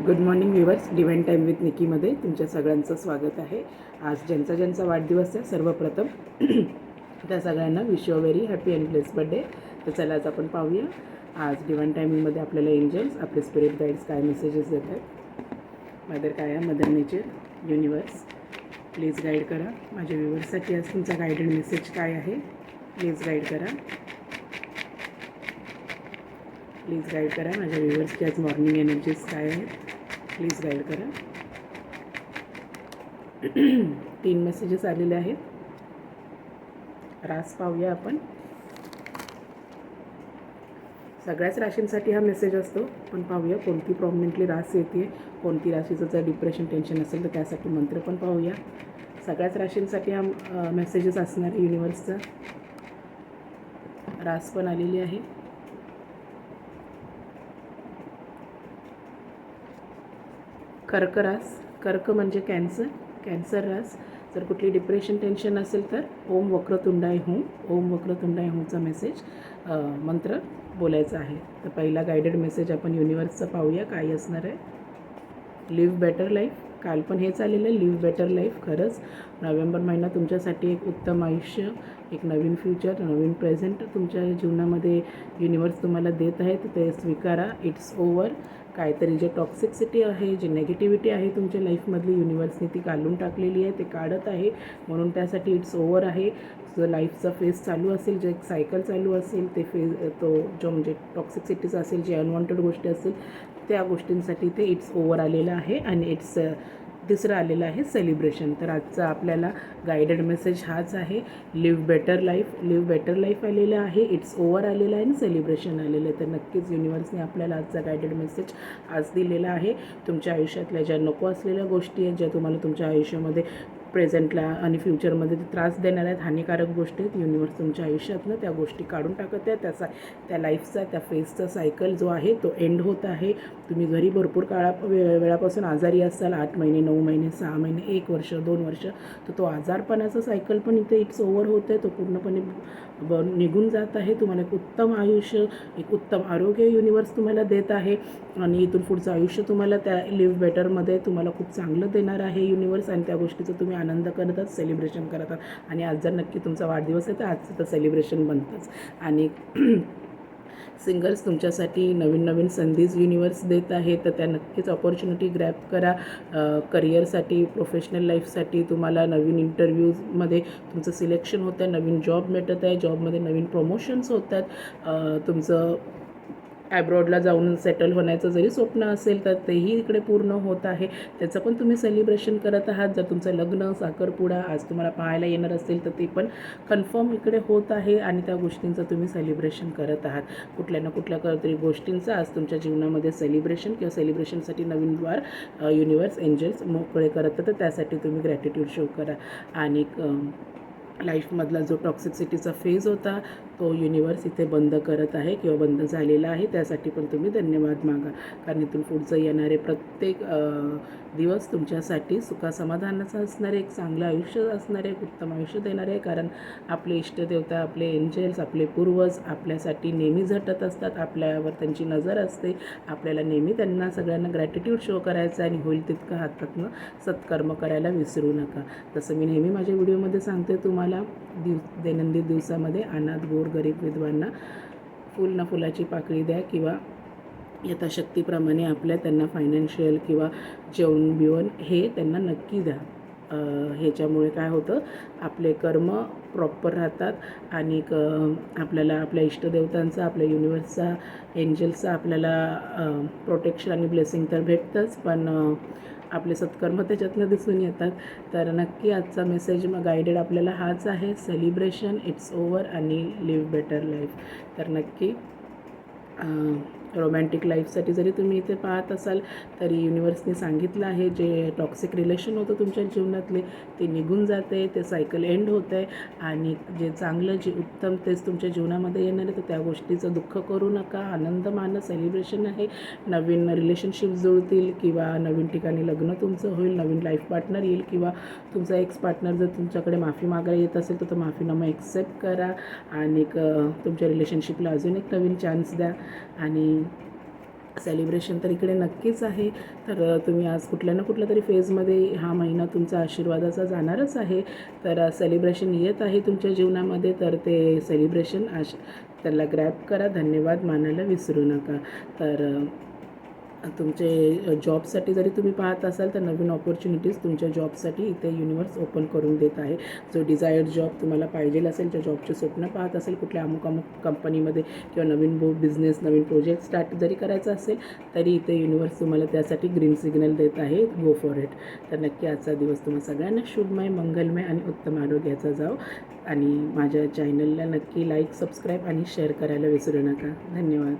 Good morning viewers. Divine time with निकीमध्ये तुमच्या सगळ्यांचं स्वागत आहे. आज ज्यांचा वाढदिवस आहे सर्वप्रथम त्या सगळ्यांना wish you a very happy and blessed birthday. तर चला आज आपण पाहूया आज डिवाइन टायमिंगमध्ये आपल्याला एंजल्स आपले स्पिरिट गाईड्स काय मेसेजेस देत आहेत. मदर काय mother nature universe please guide करा माझ्या व्ह्यूअर्ससाठी. आज तुमचा गायडेड मेसेज काय आहे प्लीज गाईड करा. प्लीज गाईड करा माझ्या व्ह्यूअर्सची आज मॉर्निंग एनर्जीज काय आहेत प्लीज गाईड करा. 3 मेसेजेस आलेले आहेत. रास पाहूया आपण. सगळ्याच राशींसाठी हा मेसेज असतो, पण पाहूया कोणती प्रॉमिनेंटली रास येते, कोणती राशीचं जर डिप्रेशन टेन्शन असेल तर त्यासाठी मंत्र पण पाहूया. सगळ्याच राशींसाठी हा मेसेजेस असणार. युनिवर्सचा रास पण आलेली आहे. कर्क रास. कर्क म्हणजे कॅन्सर रास. जर कुठली डिप्रेशन टेन्शन असेल तर ओम वक्रतुंडाय हूं, ओम वक्रतुंडाय हूंचा मेसेज मंत्र बोलायचा आहे. तर पहिला गायडेड मेसेज आपण युनिवर्सचा पाहूया काय असणार आहे. Live better life. काल पण हेच आलेलं आहे, लिव्ह बेटर लाईफ. खरंच नोव्हेंबर महिना तुमच्यासाठी एक उत्तम आयुष्य, एक नवीन फ्युचर, नवीन प्रेझेंट तुमच्या जीवनामध्ये युनिवर्स तुम्हाला देत आहे. तर ते स्वीकारा. It's over. काहीतरी जे टॉक्सिसिटी आहे, जी नेगेटिव्हिटी आहे तुमच्या लाईफमधली युनिवर्सने ती काढून टाकलेली आहे, ते काढत आहे. म्हणून त्यासाठी इट्स ओव्हर आहे. जो लाईफचा फेज चालू असेल, जे एक सायकल चालू असेल, ते तो जो म्हणजे टॉक्सिसिटीचा असेल, जे अनवॉन्टेड गोष्टी असतील त्या गोष्टींसाठी ते इट्स ओव्हर आलेलं आहे. आणि तिसरं आलेलं आहे सेलिब्रेशन. तर आजचा आपल्याला गायडेड मेसेज हाच आहे. Live better life. Live better life आलेलं आहे, इट्स ओव्हर आलेलं आहे आणि सेलिब्रेशन आलेलं आहे. तर नक्कीच युनिवर्सने आपल्याला आजचा गायडेड मेसेज आज दिलेला आहे. तुमच्या आयुष्यातल्या ज्या नको असलेल्या गोष्टी आहेत, ज्या तुम्हाला तुमच्या आयुष्यामध्ये प्रेझेंटला आणि फ्युचरमध्ये त्रास देणार आहेत, हानिकारक गोष्टी आहेत, युनिवर्स तुमच्या आयुष्यातनं त्या गोष्टी काढून टाकत आहे. त्या लाईफचा, त्या फेजचा सायकल जो आहे तो एंड होत आहे. तुम्ही घरी भरपूर वेळापासून आजारी असाल, 8 महिने, 9 महिने, 6 महिने, 1 वर्ष, 2 वर्ष, तर तो आजारपणाचा सायकल पण इथे इट्स ओव्हर होत आहे. तो पूर्णपणे निघून जात आहे. तुम्हाला एक उत्तम आयुष्य, एक उत्तम आरोग्य युनिवर्स तुम्हाला देत आहे. आणि इथून पुढचं आयुष्य तुम्हाला त्या लिव्ह बेटरमध्ये तुम्हाला खूप चांगलं देणार आहे युनिवर्स. आणि त्या गोष्टीचं तुम्ही आनंद करतात, सेलिब्रेशन करतात. आणि आज जर नक्की तुमचा वाढदिवस आहे तर आजचं तर सेलिब्रेशन बनतंच. आणि सिंगल्स तुमच्यासाठी नवीन संधीज युनिवर्स देत आहे, तर त्या नक्कीच ऑपॉर्च्युनिटी ग्रॅब करा. करिअरसाठी, प्रोफेशनल लाईफसाठी तुम्हाला नवीन इंटरव्ह्यूजमध्ये तुमचं सिलेक्शन होतं आहे, नवीन जॉब भेटत आहे, जॉबमध्ये नवीन प्रमोशन्स होत आहेत. तुमचं ॲब्रॉडला जाऊन सेटल होण्याचं जरी स्वप्न असेल तर तेही इकडे पूर्ण होत आहे. त्याचं पण तुम्ही सेलिब्रेशन करत आहात. जर तुमचं लग्न, साखरपुडा आज तुम्हाला पाहायला येणार असेल तर ते पण कन्फर्म इकडे होत आहे. आणि त्या गोष्टींचं तुम्ही सेलिब्रेशन करत आहात. कुठल्या ना कुठल्या तरी गोष्टींचं आज तुमच्या जीवनामध्ये सेलिब्रेशन किंवा सेलिब्रेशनसाठी नवीन द्वार युनिवर्स एंजल्स मोकळे करत तर त्यासाठी तुम्ही ग्रॅटिट्यूड शो करा. आणि लाईफमधला जो टॉक्सिसिटीचा फेज होता तो युनिवर्स इथे बंद करत आहे किंवा बंद झालेला आहे. त्यासाठी पण तुम्ही धन्यवाद मागा. कारण इथून पुढचं येणारे प्रत्येक दिवस तुमच्यासाठी सुखासमाधानाचं असणारे, एक चांगलं आयुष्य असणारे, एक उत्तम आयुष्य देणारे आहे. कारण आपले इष्टदेवता, आपले एंजल्स, आपले पूर्वज आपल्यासाठी नेहमी झटत असतात. आपल्यावर त्यांची नजर असते. आपल्याला नेहमी त्यांना सगळ्यांना ग्रॅटिट्यूड शो करायचं आणि होईल तितकं हातातनं सत्कर्म करायला विसरू नका. जसं मी नेहमी माझ्या व्हिडिओमध्ये सांगते तुम्हाला, दैनंदिन दिवसामध्ये अनाथ, गोर, गरीब, विधवांना फुल ना फुलाची पाकळी द्या किंवा यथाशक्तीप्रमाणे आपल्या त्यांना फायनान्शियल किंवा जेवण बिवण हे त्यांना नक्की द्या. ह्याच्यामुळे काय होतं, आपले कर्म प्रॉपर राहतात आणि आपल्याला आपल्या इष्टदेवतांचा, आपल्या युनिवर्सचा, एंजल्सचा आपल्याला प्रोटेक्शन आणि ब्लेसिंग तर भेटतंच, पण आपले सत्कर्म त्याच्यातनं दिसून येतात. तर नक्की आजचा मेसेज गायडेड आपल्याला हाच आहे. सेलिब्रेशन, इट्स ओव्हर आणि लिव्ह बेटर लाईफ. तर नक्की रोमॅन्टिक लाईफसाठी जरी तुम्ही इथे पाहत असाल तरी युनिवर्सने सांगितलं आहे, जे टॉक्सिक रिलेशन होतं तुमच्या जीवनातले ते निघून जाते, ते सायकल एंड होतं आहे. आणि जे चांगलं, जे उत्तम तेच तुमच्या जीवनामध्ये येणार आहे. तर त्या गोष्टीचं दुःख करू नका, आनंद माना. सेलिब्रेशन आहे. नवीन रिलेशनशिप जुळतील किंवा नवीन ठिकाणी लग्न तुमचं होईल, नवीन लाईफ पार्टनर येईल किंवा तुमचा एक्स पार्टनर जर तुमच्याकडे माफी मागायला येत असेल तर तो माफीनामा एक्सेप्ट करा आणि तुमच्या रिलेशनशिपला अजून एक नवीन चान्स द्या. आणि सेलिब्रेशन तर इकडे नक्कीच आहे. तर तुम्ही आज कुठल्या ना कुठल्या तरी फेजमध्ये हा महिना तुमचा आशीर्वादाचा जाणारच आहे. तर सेलिब्रेशन येत आहे तुमच्या जीवनामध्ये, तर ते सेलिब्रेशन त्याला ग्रॅब करा, धन्यवाद मानायला विसरू नका. तर तुमचे जॉबसाठी जरी तुम्ही पाहत असाल तर नवीन ऑपॉर्च्युनिटीज तुमच्या जॉबसाठी इथे युनिवर्स ओपन करून देत आहे. जो डिझायर्ड जॉब तुम्हाला पाहिजे असेल, ज्या जॉबचे स्वप्न पाहत असेल कुठल्या अमुक कंपनीमध्ये किंवा नवीन बिझनेस नवीन प्रोजेक्ट स्टार्ट जरी करायचा असेल तरी इथे युनिवर्स तुम्हाला त्यासाठी ग्रीन सिग्नल देत आहे. Go for it. तर नक्की आजचा दिवस तुम्हाला सगळ्यांना शुभमय, मंगलमय आणि उत्तम आरोग्याचा जाओ. आणि माझ्या चॅनलला नक्की लाईक, सबस्क्राईब आणि शेअर करायला विसरू नका. धन्यवाद.